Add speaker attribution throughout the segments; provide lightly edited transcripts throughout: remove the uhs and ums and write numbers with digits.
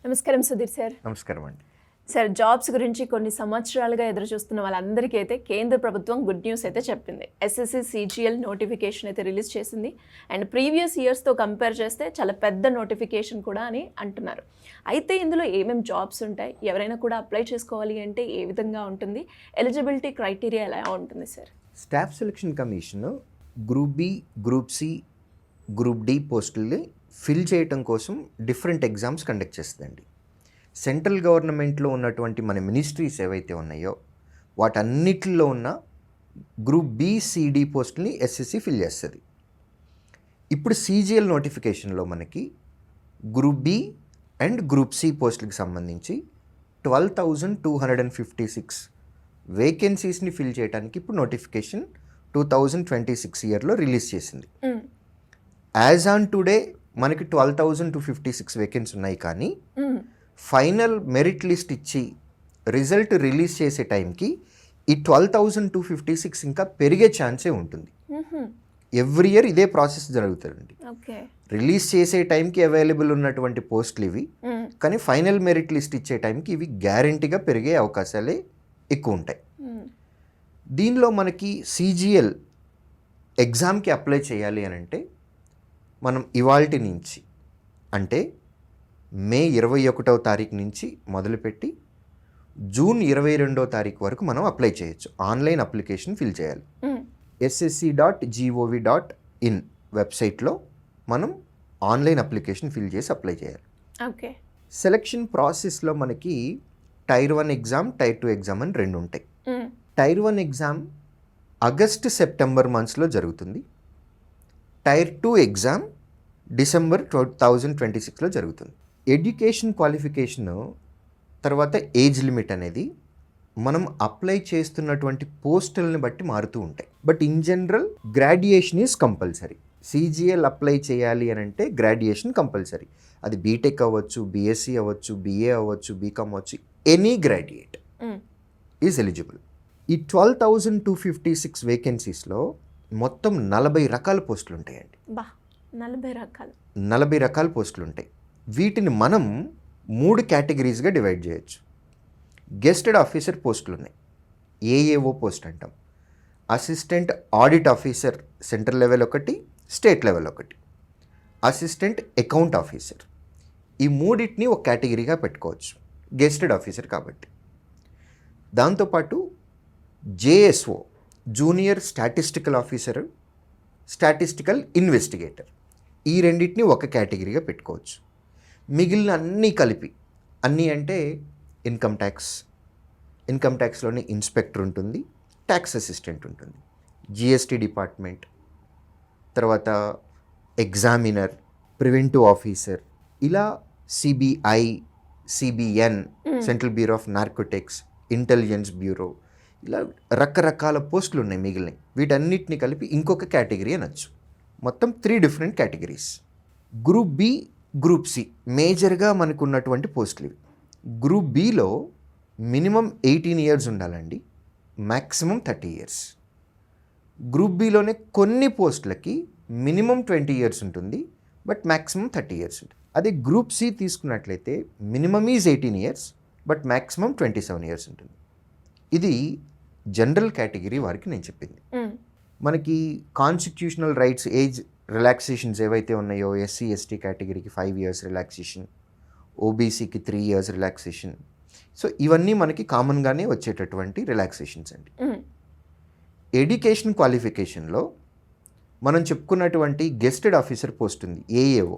Speaker 1: నమస్కారం సుధీర్ సార్.
Speaker 2: నమస్కారం అండి.
Speaker 1: సార్, జాబ్స్ గురించి కొన్ని సంవత్సరాలుగా ఎదురు చూస్తున్న వాళ్ళందరికీ అయితే కేంద్ర ప్రభుత్వం గుడ్ న్యూస్ అయితే చెప్పింది. ఎస్ఎస్సి సిజిఎల్ నోటిఫికేషన్ అయితే రిలీజ్ చేసింది. అండ్ ప్రీవియస్ ఇయర్స్తో కంపేర్ చేస్తే చాలా పెద్ద నోటిఫికేషన్ కూడా అని అంటున్నారు. అయితే ఇందులో ఏమేమి జాబ్స్ ఉంటాయి, ఎవరైనా కూడా అప్లై చేసుకోవాలి అంటే ఏ విధంగా ఉంటుంది, ఎలిజిబిలిటీ క్రైటీరియా ఎలా ఉంటుంది sir?
Speaker 2: Staff selection commission group B, group C, group D పోస్టుల్ని ఫిల్ చేయటం కోసం డిఫరెంట్ ఎగ్జామ్స్ కండక్ట్ చేస్తుందండి. సెంట్రల్ గవర్నమెంట్లో ఉన్నటువంటి మన మినిస్ట్రీస్ ఏవైతే ఉన్నాయో వాటన్నిటిలో ఉన్న గ్రూప్ బి, సిడి పోస్టుల్ని ఎస్ఎస్సి ఫిల్ చేస్తుంది. ఇప్పుడు సిజిఎల్ నోటిఫికేషన్లో మనకి group B and group C పోస్టులకు సంబంధించి 12,256 వేకెన్సీస్ని ఫిల్ చేయడానికి ఇప్పుడు నోటిఫికేషన్ 2026 ఇయర్లో రిలీజ్ చేసింది. యాజ్ ఆన్ టుడే మనకి 12,256 వేకెన్సీ ఉన్నాయి. కానీ ఫైనల్ మెరిట్ లిస్ట్ ఇచ్చి రిజల్ట్ రిలీజ్ చేసే టైంకి ఈ 12,256 ఇంకా పెరిగే ఛాన్సే ఉంటుంది. ఎవ్రీ ఇయర్ ఇదే ప్రాసెస్ జరుగుతుందండి. రిలీజ్ చేసే టైంకి అవైలబుల్ ఉన్నటువంటి పోస్టులు ఇవి, కానీ ఫైనల్ మెరిట్ లిస్ట్ ఇచ్చే టైంకి ఇవి గ్యారంటీగా పెరిగే అవకాశాలే ఎక్కువ ఉంటాయి. దీనిలో మనకి సిజిఎల్ ఎగ్జామ్కి అప్లై చేయాలి అని అంటే మనం ఇవాల్టి నుంచి అంటే మే 21వ తారీఖు నుంచి మొదలుపెట్టి జూన్ 22వ తారీఖు వరకు మనం అప్లై చేయొచ్చు. ఆన్లైన్ అప్లికేషన్ ఫిల్ చేయాలి. ssc.gov.in వెబ్సైట్లో మనం ఆన్లైన్ అప్లికేషన్ ఫిల్ చేసి అప్లై చేయాలి.
Speaker 1: ఓకే.
Speaker 2: సెలక్షన్ ప్రాసెస్లో మనకి టైర్ 1 ఎగ్జామ్, టైర్ 2 ఎగ్జామ్ అని రెండు ఉంటాయి. టైర్ 1 ఎగ్జామ్ ఆగస్ట్, సెప్టెంబర్ మంత్స్లో జరుగుతుంది. టైర్ 2 ఎగ్జామ్ డిసెంబర్ 2026లో జరుగుతుంది. ఎడ్యుకేషన్ క్వాలిఫికేషన్ తర్వాత ఏజ్ లిమిట్ అనేది మనం అప్లై చేస్తున్నటువంటి పోస్టులను బట్టి మారుతూ ఉంటాయి. But in general graduation is compulsory. CGL apply చేయాలి అని అంటే గ్రాడ్యుయేషన్ కంపల్సరీ. అది బీటెక్ అవ్వచ్చు, బీఎస్సీ అవ్వచ్చు, బీఏ అవ్వచ్చు, బీకామ్ అవ్వచ్చు, ఎనీ గ్రాడ్యుయేట్ ఈజ్ ఎలిజిబుల్. ఈ 12,256 వేకెన్సీస్లో మొత్తం 40 రకాల పోస్టులు ఉంటాయండి. 40 రకాల పోస్టులు ఉంటాయి. వీటిని మనం 3 కేటగిరీస్గా డివైడ్ చేయొచ్చు. గెస్టెడ్ ఆఫీసర్ పోస్టులు ఉన్నాయి, ఏఏఓ పోస్ట్ అంటాం. Assistant audit officer central level ఒకటి, స్టేట్ లెవెల్ ఒకటి. అసిస్టెంట్ అకౌంట్ ఆఫీసర్, ఈ మూడింటిని ఒక కేటగిరీగా పెట్టుకోవచ్చు గెస్టెడ్ ఆఫీసర్ కాబట్టి. దాంతోపాటు JSO junior statistical officer, statistical investigator, ఈ రెండింటిని ఒక కేటగిరీగా పెట్టుకోవచ్చు. మిగిలిన అన్నీ కలిపి, అన్నీ అంటే ఇన్కమ్ ట్యాక్స్లోనే ఇన్స్పెక్టర్ ఉంటుంది, ట్యాక్స్ అసిస్టెంట్ ఉంటుంది, జిఎస్టీ డిపార్ట్మెంట్, తర్వాత ఎగ్జామినర్, ప్రివెంటివ్ ఆఫీసర్, ఇలా CBI, CBN central bureau of narcotics, intelligence bureau, ఇలా రకరకాల పోస్టులు ఉన్నాయి మిగిలినవి. వీటన్నిటిని కలిపి ఇంకొక కేటగిరీ అనొచ్చు. మొత్తం 3 different categories. Group B, group C మేజర్గా మనకు ఉన్నటువంటి పోస్టులు ఇవి. గ్రూప్ బిలో మినిమం 18 ఇయర్స్ ఉండాలండి, మ్యాక్సిమం 30 ఇయర్స్. గ్రూప్ బిలోనే కొన్ని పోస్టులకి మినిమం 20 ఇయర్స్ ఉంటుంది, బట్ మ్యాక్సిమం 30 ఇయర్స్ ఉంటుంది. అదే గ్రూప్ సి తీసుకున్నట్లయితే minimum is 18 years, but maximum 27 years ఉంటుంది. ఇది జనరల్ కేటగిరీ వారికి నేను చెప్పింది. మనకి కాన్స్టిట్యూషనల్ రైట్స్ ఏజ్ రిలాక్సేషన్స్ ఏవైతే ఉన్నాయో, ఎస్సీ ఎస్టీ కేటగిరీకి 5 ఇయర్స్ రిలాక్సేషన్, ఓబీసీకి 3 ఇయర్స్ రిలాక్సేషన్. సో ఇవన్నీ మనకి కామన్గానే వచ్చేటటువంటి రిలాక్సేషన్స్ అండి. ఎడ్యుకేషన్ క్వాలిఫికేషన్లో మనం చెప్పుకున్నటువంటి గెస్టెడ్ ఆఫీసర్ పోస్ట్ ఉంది, ఏఏఓ.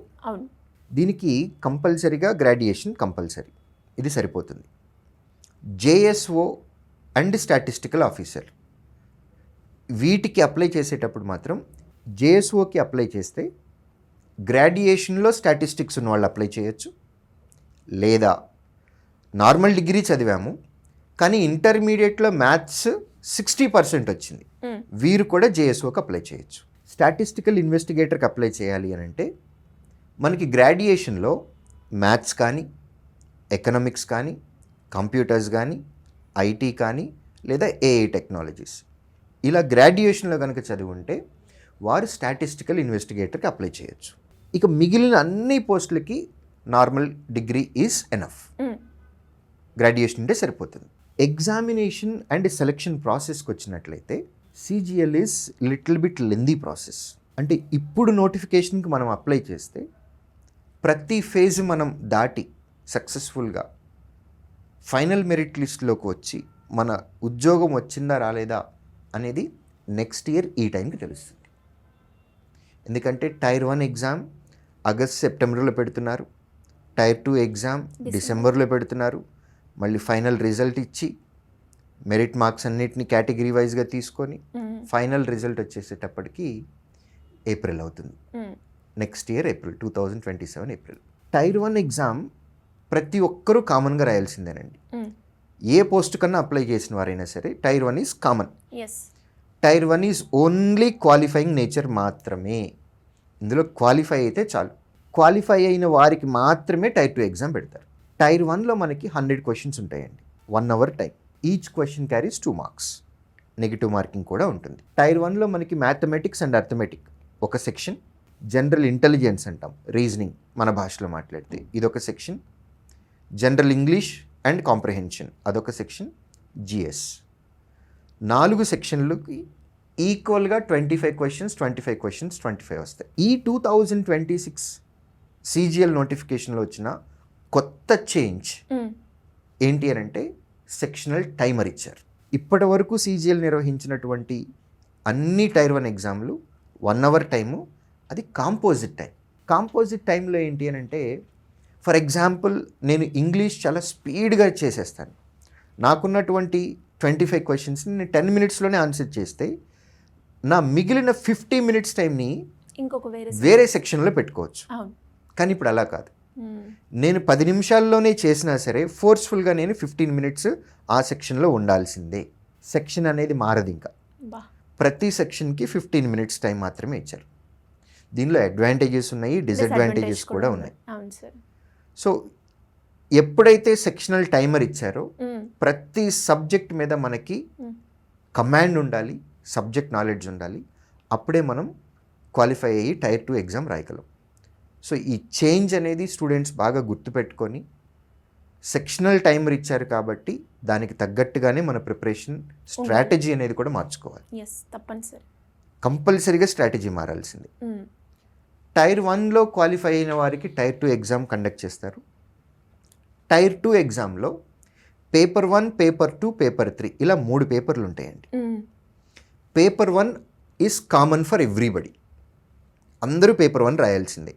Speaker 2: దీనికి కంపల్సరీగా గ్రాడ్యుయేషన్ కంపల్సరీ, ఇది సరిపోతుంది. జేఎస్ఓ అండ్ స్టాటిస్టికల్ ఆఫీసర్, వీటికి అప్లై చేసేటప్పుడు మాత్రం జేఎస్ఓకి అప్లై చేస్తే గ్రాడ్యుయేషన్లో స్టాటిస్టిక్స్ ఉన్న వాళ్ళు అప్లై చేయొచ్చు, లేదా నార్మల్ డిగ్రీ చదివాము కానీ ఇంటర్మీడియట్లో మ్యాథ్స్ 60% వచ్చింది, వీరు కూడా జేఎస్ఓకి అప్లై చేయొచ్చు. స్టాటిస్టికల్ ఇన్వెస్టిగేటర్కి అప్లై చేయాలి అని అంటే మనకి గ్రాడ్యుయేషన్లో మ్యాథ్స్ కానీ, ఎకనామిక్స్ కానీ, కంప్యూటర్స్ కానీ, ఐటీ కానీ, లేదా ఏఐ టెక్నాలజీస్, ఇలా గ్రాడ్యుయేషన్లో కనుక చదివి ఉంటే వారు స్టాటిస్టికల్ ఇన్వెస్టిగేటర్కి అప్లై చేయొచ్చు. ఇక మిగిలిన అన్ని పోస్టులకి normal degree is enough, graduation ఉంటే సరిపోతుంది. ఎగ్జామినేషన్ అండ్ సెలక్షన్ ప్రాసెస్కి వచ్చినట్లయితే CGL is little bit lengthy process. అంటే ఇప్పుడు నోటిఫికేషన్కి మనం అప్లై చేస్తే ప్రతి ఫేజ్ మనం దాటి సక్సెస్ఫుల్గా ఫైనల్ మెరిట్ లిస్ట్లోకి వచ్చి మన ఉద్యోగం వచ్చిందా రాలేదా అనేది నెక్స్ట్ ఇయర్ ఈ టైంకి తెలుస్తుంది. ఎందుకంటే టైర్ 1 ఎగ్జామ్ ఆగస్ట్ సెప్టెంబర్లో పెడుతున్నారు, టైర్ 2 ఎగ్జామ్ డిసెంబర్లో పెడుతున్నారు, మళ్ళీ ఫైనల్ రిజల్ట్ ఇచ్చి మెరిట్ మార్క్స్ అన్నిటిని కేటగిరీ వైజ్గా తీసుకొని ఫైనల్ రిజల్ట్ వచ్చేసేటప్పటికి ఏప్రిల్ అవుతుంది. Next year April 2027 April. Tier 1 exam ప్రతి ఒక్కరూ కామన్గా రాయాల్సిందేనండి. ఏ పోస్ట్ కన్నా అప్లై చేసిన వారైనా సరే tier 1 is common. Tier 1 is only qualifying nature మాత్రమే. ఇందులో క్వాలిఫై అయితే చాలు. క్వాలిఫై అయిన వారికి మాత్రమే టైర్ 2 ఎగ్జామ్ పెడతారు. టైర్ 1లో మనకి 100 క్వశ్చన్స్ ఉంటాయండి, 1 hour time. Each question carries 2 marks, negative marking కూడా ఉంటుంది. టైర్ 1లో మనకి మ్యాథమెటిక్స్ అండ్ అర్థమెటిక్ ఒక సెక్షన్, జనరల్ ఇంటెలిజెన్స్ అంటాం, రీజనింగ్ మన భాషలో మాట్లాడితే ఇదొక section, general English and comprehension అదొక సెక్షన్, GS. 4 సెక్షన్లకి ఈక్వల్గా 25 క్వశ్చన్స్ 25 వస్తాయి. ఈ 2026 CGL నోటిఫికేషన్లో వచ్చిన కొత్త చేంజ్ ఏంటి అని అంటే సెక్షనల్ టైమర్ ఇచ్చారు. ఇప్పటి వరకు CGL నిర్వహించినటువంటి అన్ని టైర్ 1 ఎగ్జామ్లు 1 అవర్ టైము, అది కాంపోజిట్ టైం. కాంపోజిట్ టైంలో ఏంటి అని అంటే ఫర్ ఎగ్జాంపుల్ నేను ఇంగ్లీష్ చాలా స్పీడ్గా చేసేస్తాను, నాకున్నటువంటి 25 క్వశ్చన్స్ని నేను 10 మినిట్స్లోనే ఆన్సర్ చేస్తే నా మిగిలిన 50 మినిట్స్ టైంని
Speaker 1: ఇంకొక
Speaker 2: వేరే సెక్షన్లో పెట్టుకోవచ్చు. కానీ ఇప్పుడు అలా కాదు. నేను 10 నిమిషాల్లోనే చేసినా సరే ఫోర్స్ఫుల్గా నేను 15 మినిట్స్ ఆ సెక్షన్లో ఉండాల్సిందే. సెక్షన్ అనేది మారదు. ఇంకా ప్రతి సెక్షన్కి 15 మినిట్స్ టైం మాత్రమే ఇచ్చారు. దీనిలో అడ్వాంటేజెస్ ఉన్నాయి, డిసడ్వాంటేజెస్ కూడా ఉన్నాయి. సో ఎప్పుడైతే సెక్షనల్ టైమర్ ఇచ్చారో ప్రతి సబ్జెక్ట్ మీద మనకి కమాండ్ ఉండాలి, సబ్జెక్ట్ నాలెడ్జ్ ఉండాలి, అప్పుడే మనం క్వాలిఫై అయ్యి టైర్ 2 ఎగ్జామ్ రాయగలం. సో ఈ చేంజ్ అనేది స్టూడెంట్స్ బాగా గుర్తుపెట్టుకొని సెక్షనల్ టైమర్ ఇచ్చారు కాబట్టి దానికి తగ్గట్టుగానే మన ప్రిపరేషన్ స్ట్రాటజీ అనేది కూడా మార్చుకోవాలి. కంపల్సరీగా స్ట్రాటజీ మారాల్సింది. టైర్ 1లో క్వాలిఫై అయిన వారికి టైర్ 2 ఎగ్జామ్ కండక్ట్ చేస్తారు. టైర్ 2 ఎగ్జామ్లో పేపర్ 1, పేపర్ 2, పేపర్ 3 ఇలా 3 పేపర్లు ఉంటాయండి. Paper 1 is common for everybody, అందరూ పేపర్ 1 రాయాల్సిందే.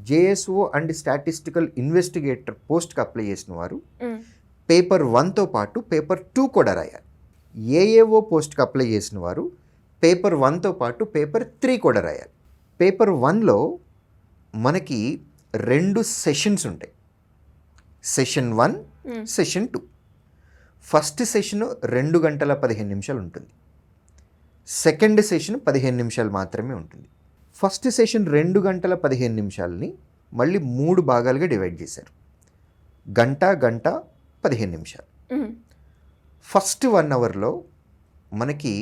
Speaker 2: JSO అండ్ స్టాటిస్టికల్ ఇన్వెస్టిగేటర్ పోస్ట్కి అప్లై చేసిన వారు పేపర్ 1తో పాటు పేపర్ 2 కూడా రాయాలి. AAO పోస్ట్కి అప్లై చేసిన వారు పేపర్ 1తో పాటు పేపర్ 3 కూడా రాయాలి. పేపర్ 1లో మనకి 2 సెషన్స్ ఉంటాయి, సెషన్ 1, సెషన్ 2. ఫస్ట్ సెషన్ 2 గంటల 15 నిమిషాలు ఉంటుంది, సెకండ్ సెషన్ 15 నిమిషాలు మాత్రమే ఉంటుంది. ఫస్ట్ సెషన్ 2 గంటల 15 నిమిషాలని మళ్ళీ 3 భాగాలుగా డివైడ్ చేశారు, గంట 15 నిమిషాలు. ఫస్ట్ 1 అవర్లో మనకి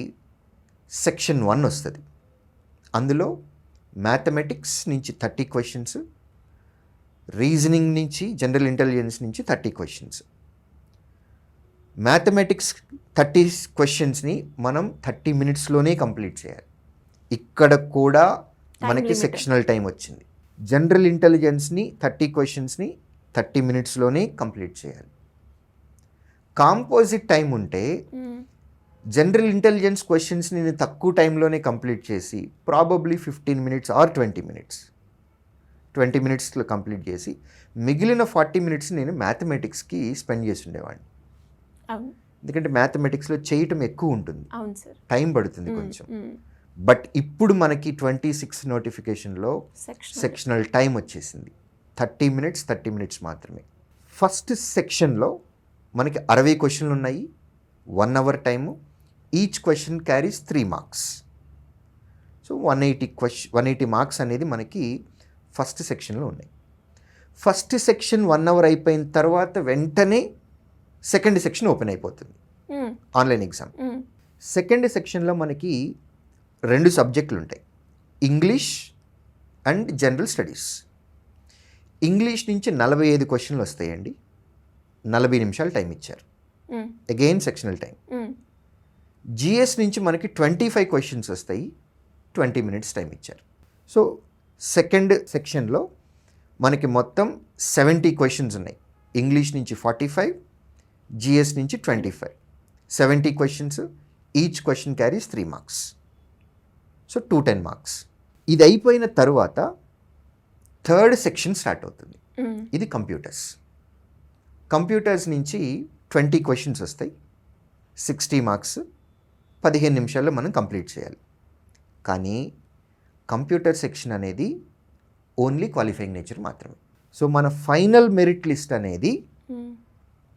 Speaker 2: సెక్షన్ 1 వస్తుంది. అందులో మ్యాథమెటిక్స్ నుంచి 30 క్వశ్చన్స్, రీజనింగ్ నుంచి, జనరల్ ఇంటెలిజెన్స్ నుంచి 30 క్వశ్చన్స్. మ్యాథమెటిక్స్ 30 క్వశ్చన్స్ని మనం 30 మినిట్స్లోనే కంప్లీట్ చేయాలి. ఇక్కడ కూడా మనకి సెక్షనల్ టైం వచ్చింది. జనరల్ ఇంటెలిజెన్స్ని 30 క్వశ్చన్స్ని 30 మినిట్స్లోనే కంప్లీట్ చేయాలి. కాంపోజిట్ టైం ఉంటే జనరల్ ఇంటెలిజెన్స్ క్వశ్చన్స్ని నేను తక్కువ టైంలోనే కంప్లీట్ చేసి ప్రాబబ్లీ 15 మినిట్స్ ఆర్ 20 మినిట్స్లో కంప్లీట్ చేసి మిగిలిన 40 మినిట్స్ నేను మ్యాథమెటిక్స్కి స్పెండ్ చేసి ఉండేవాడిని. ఎందుకంటే మ్యాథమెటిక్స్లో చేయటం ఎక్కువ ఉంటుంది, టైం పడుతుంది కొంచెం. బట్ ఇప్పుడు మనకి 26 నోటిఫికేషన్లో సెక్షనల్ టైం వచ్చేసింది, 30 మినిట్స్ మాత్రమే. ఫస్ట్ సెక్షన్లో మనకి 60 క్వశ్చన్లు ఉన్నాయి, 1 hour time. Each question carries 3 marks. So 180 marks అనేది మనకి ఫస్ట్ సెక్షన్లో ఉన్నాయి. ఫస్ట్ సెక్షన్ 1 అవర్ అయిపోయిన తర్వాత వెంటనే సెకండ్ సెక్షన్ ఓపెన్ అయిపోతుంది, ఆన్లైన్ ఎగ్జామ్. సెకండ్ సెక్షన్లో మనకి 2 సబ్జెక్టులు ఉంటాయి, English and general studies. English నుంచి 45 క్వశ్చన్లు వస్తాయండి, 40 నిమిషాలు టైం ఇచ్చారు, అగైన్ సెక్షనల్ టైం. జిఎస్ నుంచి మనకి 25 క్వశ్చన్స్ వస్తాయి, 20 మినిట్స్ టైం ఇచ్చారు. సో సెకండ్ సెక్షన్లో మనకి మొత్తం 70 క్వశ్చన్స్ ఉన్నాయి. ఇంగ్లీష్ నుంచి 45, జిఎస్ నుంచి 25, 70 questions. Each question carries 3 marks. So 210 marks. ఇది అయిపోయిన తర్వాత థర్డ్ సెక్షన్ స్టార్ట్ అవుతుంది. ఇది కంప్యూటర్స్. కంప్యూటర్స్ నుంచి 20 క్వశ్చన్స్ వస్తాయి, 60 మార్క్స్. 15 నిమిషాల్లో మనం కంప్లీట్ చేయాలి. కానీ కంప్యూటర్ సెక్షన్ అనేది ఓన్లీ క్వాలిఫైయింగ్ నేచర్ మాత్రమే. సో మన ఫైనల్ మెరిట్ లిస్ట్ అనేది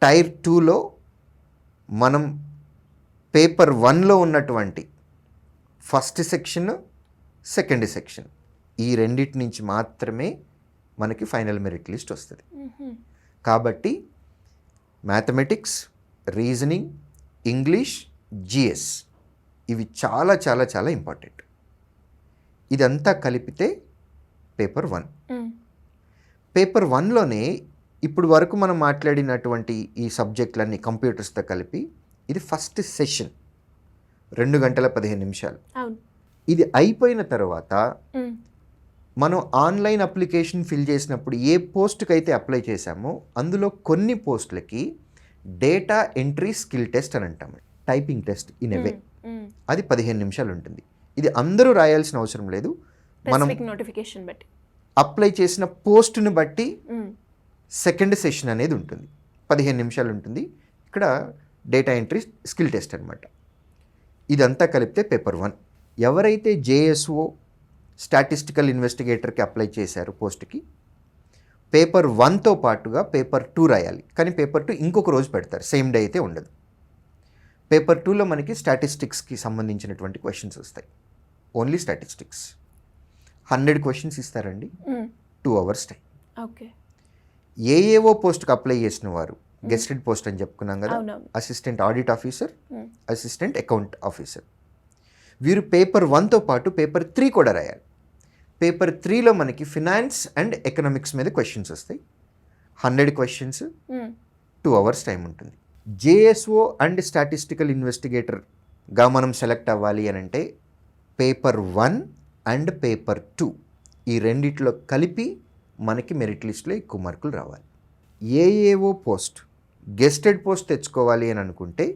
Speaker 2: టైర్ 2లో మనం పేపర్ 1లో ఉన్నటువంటి ఫస్ట్ సెక్షన్, సెకండ్ సెక్షన్, ఈ రెండిటి నుంచి మాత్రమే మనకి ఫైనల్ మెరిట్ లిస్ట్ వస్తుంది. కాబట్టి మ్యాథమెటిక్స్, రీజనింగ్, ఇంగ్లీష్, జిఎస్ ఇవి చాలా చాలా చాలా ఇంపార్టెంట్. ఇదంతా కలిపితే పేపర్ 1. పేపర్ 1లోనే ఇప్పుడు వరకు మనం మాట్లాడినటువంటి ఈ సబ్జెక్టులన్నీ కంప్యూటర్స్తో కలిపి ఇది ఫస్ట్ సెషన్, 2 గంటల 15 నిమిషాలు. ఇది అయిపోయిన తర్వాత మనం ఆన్లైన్ అప్లికేషన్ ఫిల్ చేసినప్పుడు ఏ పోస్ట్కి అయితే అప్లై చేశామో అందులో కొన్ని పోస్టులకి డేటా ఎంట్రీ స్కిల్ టెస్ట్ అని అంటాము, టైపింగ్ టెస్ట్ ఇన్ ఎ వే. అది 15 నిమిషాలు ఉంటుంది. ఇది అందరూ రాయాల్సిన అవసరం లేదు, మనం
Speaker 1: నోటిఫికేషన్ బట్టి
Speaker 2: అప్లై చేసిన పోస్ట్ని బట్టి సెకండ్ సెషన్ అనేది ఉంటుంది, 15 నిమిషాలు ఉంటుంది. ఇక్కడ డేటా ఎంట్రీ స్కిల్ టెస్ట్ అనమాట. ఇదంతా కలిపితే పేపర్ 1. ఎవరైతే జేఎస్ఓ స్టాటిస్టికల్ ఇన్వెస్టిగేటర్కి అప్లై చేశారో పోస్ట్కి, పేపర్ 1తో పాటుగా పేపర్ 2 రాయాలి. కానీ పేపర్ 2 ఇంకొక రోజు పెడతారు, సేమ్ డే అయితే ఉండదు. పేపర్ 2లో మనకి స్టాటిస్టిక్స్కి సంబంధించినటువంటి క్వశ్చన్స్ వస్తాయి, ఓన్లీ స్టాటిస్టిక్స్. 100 క్వశ్చన్స్ ఇస్తారండి, 2 hours టైం.
Speaker 1: ఓకే.
Speaker 2: ఏఏఓ పోస్ట్కి అప్లై చేసిన వారు, గెస్టెడ్ పోస్ట్ అని చెప్పుకున్నాం కదా, assistant audit officer, assistant account officer, వీరు పేపర్ 1తో పాటు పేపర్ 3 కూడా రాయాలి. పేపర్ 3లో మనకి ఫినాన్స్ అండ్ ఎకనామిక్స్ మీద క్వశ్చన్స్ వస్తాయి, 100 క్వశ్చన్స్, 2 hours టైం ఉంటుంది. జేఎస్ఓ అండ్ స్టాటిస్టికల్ ఇన్వెస్టిగేటర్గా మనం సెలెక్ట్ అవ్వాలి అని అంటే పేపర్ 1 అండ్ పేపర్ 2 ఈ రెండిట్లో కలిపి మనకి మెరిట్ లిస్ట్లో ఎక్కువ మార్కులు రావాలి. ఏఏఓ పోస్ట్, గెస్టెడ్ పోస్ట్ తెచ్చుకోవాలి అని అనుకుంటే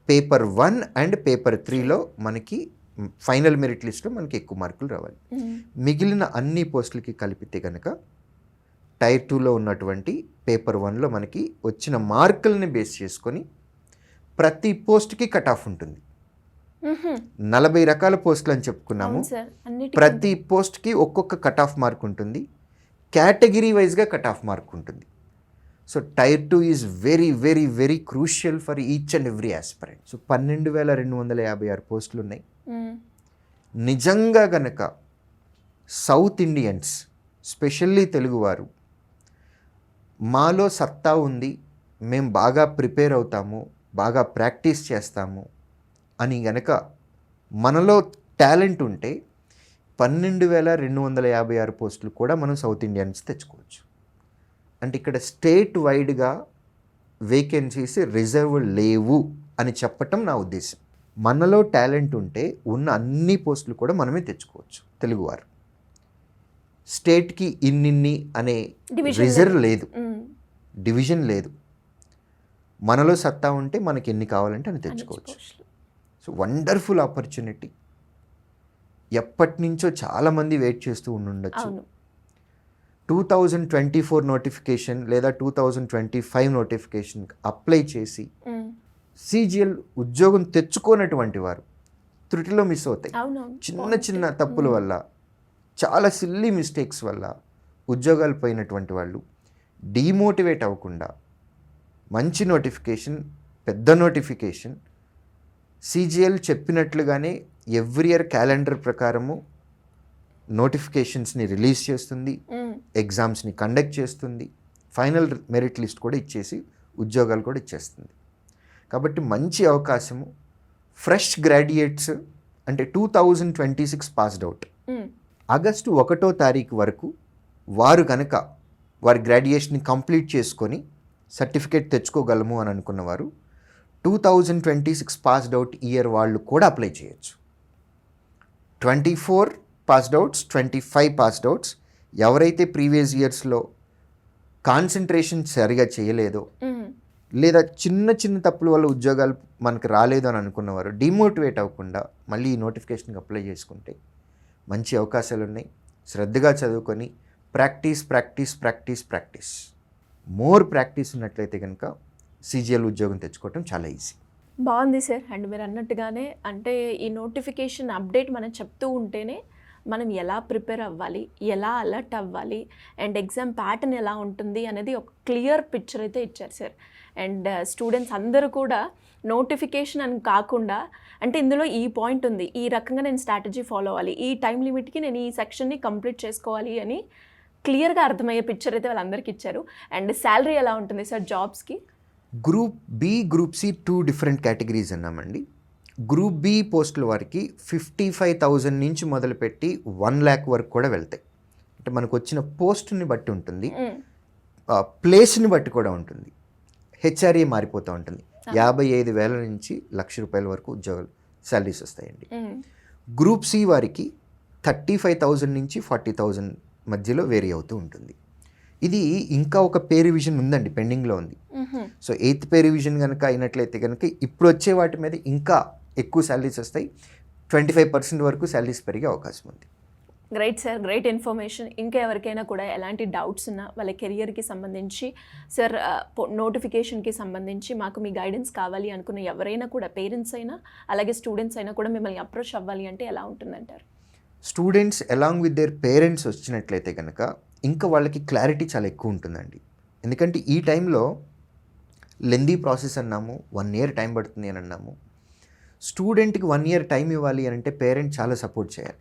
Speaker 2: పేపర్ 1 అండ్ పేపర్ 3లో మనకి ఫైనల్ మెరిట్ లిస్ట్లో మనకి ఎక్కువ మార్కులు రావాలి. మిగిలిన అన్ని పోస్టులకి కలిపితే కనుక టైర్ 2లో ఉన్నటువంటి పేపర్ 1లో మనకి వచ్చిన మార్కుల్ని బేస్ చేసుకొని ప్రతి పోస్ట్కి కట్ ఆఫ్ ఉంటుంది. 40 రకాల పోస్టులు అని చెప్పుకున్నాము, ప్రతి పోస్ట్కి ఒక్కొక్క కట్ ఆఫ్ మార్క్ ఉంటుంది, కేటగిరీ వైజ్గా కట్ ఆఫ్ మార్క్ ఉంటుంది. So tier 2 is very very very crucial for each and every aspirant. So 12,256 పోస్టులు ఉన్నాయి. నిజంగా గనక సౌత్ ఇండియన్స్, స్పెషల్లీ తెలుగువారు, మాలో సత్తా ఉంది, మేము బాగా ప్రిపేర్ అవుతాము, బాగా ప్రాక్టీస్ చేస్తాము అని గనక మనలో టాలెంట్ ఉంటే 12,256 పోస్టులు కూడా మనం సౌత్ ఇండియన్స్ తెచ్చుకోవచ్చు. అంటే ఇక్కడ స్టేట్ వైడ్గా వేకెన్సీస్ రిజర్వ్ లేవు అని చెప్పటం నా ఉద్దేశం. మనలో టాలెంట్ ఉంటే ఉన్న అన్ని పోస్టులు కూడా మనమే తెచ్చుకోవచ్చు తెలుగువారు. స్టేట్కి ఇన్నిన్ని అనే రిజర్వ్ లేదు, డివిజన్ లేదు. మనలో సత్తా ఉంటే మనకి ఎన్ని కావాలంటే అని తెచ్చుకోవచ్చు. So wonderful opportunity. ఎప్పటి నుంచో చాలామంది వెయిట్ చేస్తూ ఉండొచ్చు. 2024 నోటిఫికేషన్ లేదా 2025 నోటిఫికేషన్ అప్లై చేసి CGL ఉద్యోగం తెచ్చుకోనటువంటి వారు త్రుటిలో మిస్ అవుతాయి. చిన్న చిన్న తప్పుల వల్ల, చాలా సిల్లీ మిస్టేక్స్ వల్ల ఉద్యోగాలు పోయినటువంటి వాళ్ళు డీమోటివేట్ అవ్వకుండా మంచి నోటిఫికేషన్, పెద్ద నోటిఫికేషన్, CGL చెప్పినట్లుగానే ఎవ్రీ ఇయర్ క్యాలెండర్ ప్రకారము నోటిఫికేషన్స్ని రిలీజ్ చేస్తుంది, ఎగ్జామ్స్ని కండక్ట్ చేస్తుంది, ఫైనల్ మెరిట్ లిస్ట్ కూడా ఇచ్చేసి ఉద్యోగాలు కూడా ఇచ్చేస్తుంది. కాబట్టి మంచి అవకాశము. ఫ్రెష్ గ్రాడ్యుయేట్స్ అంటే 2026 పాస్డ్ అవుట్, ఆగస్టు 1వ తారీఖు వరకు వారు కనుక వారి గ్రాడ్యుయేషన్ని కంప్లీట్ చేసుకొని సర్టిఫికేట్ తెచ్చుకోగలము అని అనుకున్నవారు 2026 పాస్డ్ అవుట్ ఇయర్ వాళ్ళు కూడా అప్లై చేయొచ్చు. 24 పాస్డ్ అవుట్స్, 25 పాస్డ్ అవుట్స్, ఎవరైతే ప్రీవియస్ ఇయర్స్లో కాన్సన్ట్రేషన్ సరిగా చేయలేదో లేదా చిన్న చిన్న తప్పుల వల్ల ఉద్యోగాలు మనకు రాలేదు అని అనుకున్నవారు డిమోటివేట్ అవ్వకుండా మళ్ళీ ఈ నోటిఫికేషన్కి అప్లై చేసుకుంటే మంచి అవకాశాలు ఉన్నాయి. శ్రద్ధగా చదువుకొని ప్రాక్టీస్ మోర్ ప్రాక్టీస్ ఉన్నట్లయితే కనుక CGL ఉద్యోగం తెచ్చుకోవటం చాలా ఈజీ.
Speaker 1: బాగుంది సార్. అండ్ మీరు అన్నట్టుగానే అంటే ఈ నోటిఫికేషన్ అప్డేట్ మనం చెప్తూ ఉంటేనే మనం ఎలా ప్రిపేర్ అవ్వాలి, ఎలా అలర్ట్ అవ్వాలి, అండ్ ఎగ్జామ్ ప్యాటర్న్ ఎలా ఉంటుంది అనేది ఒక క్లియర్ పిక్చర్ అయితే ఇచ్చారు సార్. అండ్ స్టూడెంట్స్ అందరూ కూడా నోటిఫికేషన్ అని కాకుండా అంటే ఇందులో ఈ పాయింట్ ఉంది, ఈ రకంగా నేను స్ట్రాటజీ ఫాలో అవ్వాలి, ఈ టైం లిమిట్కి నేను ఈ సెక్షన్ని కంప్లీట్ చేసుకోవాలి అని క్లియర్గా అర్థమయ్యే పిక్చర్ అయితే వాళ్ళందరికీ ఇచ్చారు. అండ్ శాలరీ ఎలా ఉంటుంది సార్ జాబ్స్కి?
Speaker 2: Group B, group C 2 different categories అన్నామండి. గ్రూప్ బి పోస్టుల వారికి 55,000 నుంచి మొదలుపెట్టి 1 lakh వరకు కూడా వెళ్తాయి. అంటే మనకు వచ్చిన పోస్ట్ని బట్టి ఉంటుంది, ప్లేస్ని బట్టి కూడా ఉంటుంది. హెచ్ఆర్ఏ మారిపోతూ ఉంటుంది. 55,000 నుంచి ₹1,00,000 వరకు ఉద్యోగాలు శాలరీస్ వస్తాయండి. గ్రూప్ సి వారికి 35,000 నుంచి 40,000 మధ్యలో వేరీ అవుతూ ఉంటుంది. ఇది ఇంకా ఒక పే రివిజన్ ఉందండి, పెండింగ్లో ఉంది. సో 8th పే రివిజన్ కనుక అయినట్లయితే కనుక ఇప్పుడు వచ్చే వాటి మీద ఇంకా ఎక్కువ శాలరీస్ వస్తాయి. 25% వరకు శాలరీస్ పెరిగే అవకాశం ఉంది.
Speaker 1: Great sir, great information. ఇంకా ఎవరికైనా కూడా ఎలాంటి డౌట్స్ ఉన్నా వాళ్ళ కెరియర్కి సంబంధించి సార్ నోటిఫికేషన్కి సంబంధించి మాకు మీ గైడెన్స్ కావాలి అనుకున్న ఎవరైనా కూడా పేరెంట్స్ అయినా అలాగే స్టూడెంట్స్ అయినా కూడా మిమ్మల్ని అప్రోచ్ అవ్వాలి అంటే ఎలా ఉంటుందంటారు?
Speaker 2: Students along with their parents వచ్చినట్లయితే కనుక ఇంకా వాళ్ళకి క్లారిటీ చాలా ఎక్కువ ఉంటుందండి. ఎందుకంటే ఈ టైంలో లెందీ ప్రాసెస్ అన్నాము, 1 year టైం పడుతుంది అని అన్నాము. స్టూడెంట్కి 1 year టైం ఇవ్వాలి అని అంటే పేరెంట్ చాలా సపోర్ట్ చేయాలి.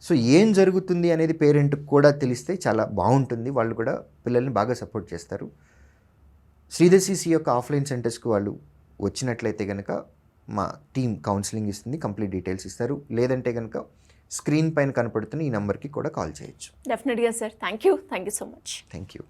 Speaker 2: సో ఏం జరుగుతుంది అనేది పేరెంట్కి కూడా తెలిస్తే చాలా బాగుంటుంది. వాళ్ళు కూడా పిల్లల్ని బాగా సపోర్ట్ చేస్తారు. శ్రీధర్ సిసి యొక్క ఆఫ్లైన్ సెంటర్స్కి వాళ్ళు వచ్చినట్లయితే కనుక మా టీం కౌన్సిలింగ్ ఇస్తుంది, కంప్లీట్ డీటెయిల్స్ ఇస్తారు. లేదంటే కనుక స్క్రీన్ పైన కనపడుతున్న ఈ నెంబర్కి కూడా కాల్ చేయొచ్చు.
Speaker 1: డెఫినెట్గా sir. Thank you so much.
Speaker 2: Thank you.